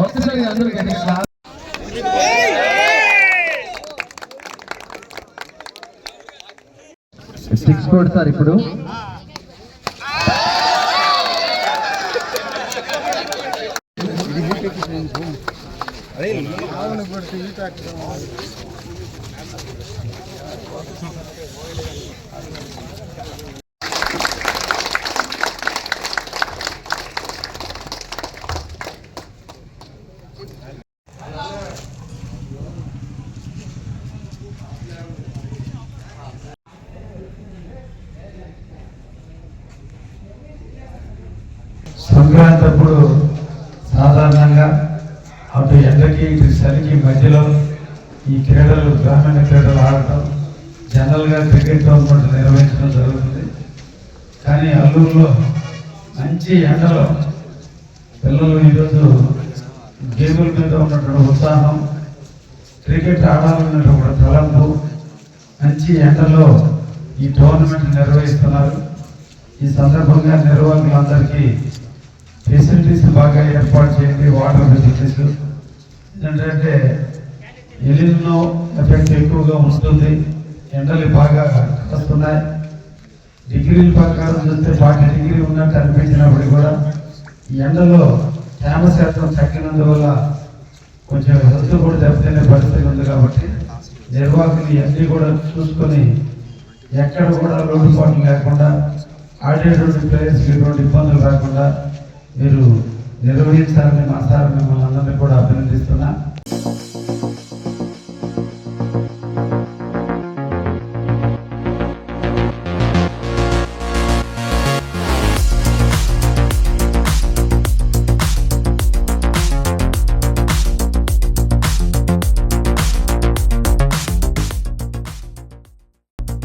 ఒక్కసారి అందరూ సిక్స్ కొడతారు ఇప్పుడు. సంక్రాంతి అప్పుడు సాధారణంగా అటు ఎండకి ఇటు చలికి మధ్యలో ఈ క్రీడలు గ్రామీణ క్రీడలు ఆడటం, జనరల్గా క్రికెట్ టోర్నమెంట్ నిర్వహించడం జరుగుతుంది. కానీ అల్లూరులో మంచి ఎండలో పిల్లలు ఈరోజు గేముల మీద ఉన్నటువంటి ఉత్సాహం, క్రికెట్ ఆడాలన్నటువంటి తలంపు, మంచి ఎండలో ఈ టోర్నమెంట్ నిర్వహిస్తున్నారు. ఈ సందర్భంగా నిర్వాహకులందరికీ ఫెసిలిటీస్ బాగా ఏర్పాటు చేయండి. వాటర్ ఫెసిలిటీస్ ఏంటంటే ఎలినో ఎఫెక్ట్ ఎక్కువగా ఉంటుంది, ఎండలు బాగా వస్తున్నాయి. డిగ్రీల ప్రకారం చూస్తే 40 డిగ్రీ ఉన్నట్టు అనిపించినప్పుడు కూడా ఈ ఎండలో తేమ శాతం తగ్గినందువల్ల కొంచెం హెల్త్ కూడా దెబ్బతినే పరిస్థితి ఉంది. కాబట్టి నిర్వాహకులు ఇవన్నీ కూడా చూసుకొని ఎక్కడ కూడా లోటుపాట్లు లేకుండా ఆడేటువంటి ప్లేయర్స్కి ఎటువంటి ఇబ్బందులు రాకుండా మీరు నిర్వహించాలని మా సార్ మిమ్మల్ని అందరినీ కూడా అభినందిస్తున్నా.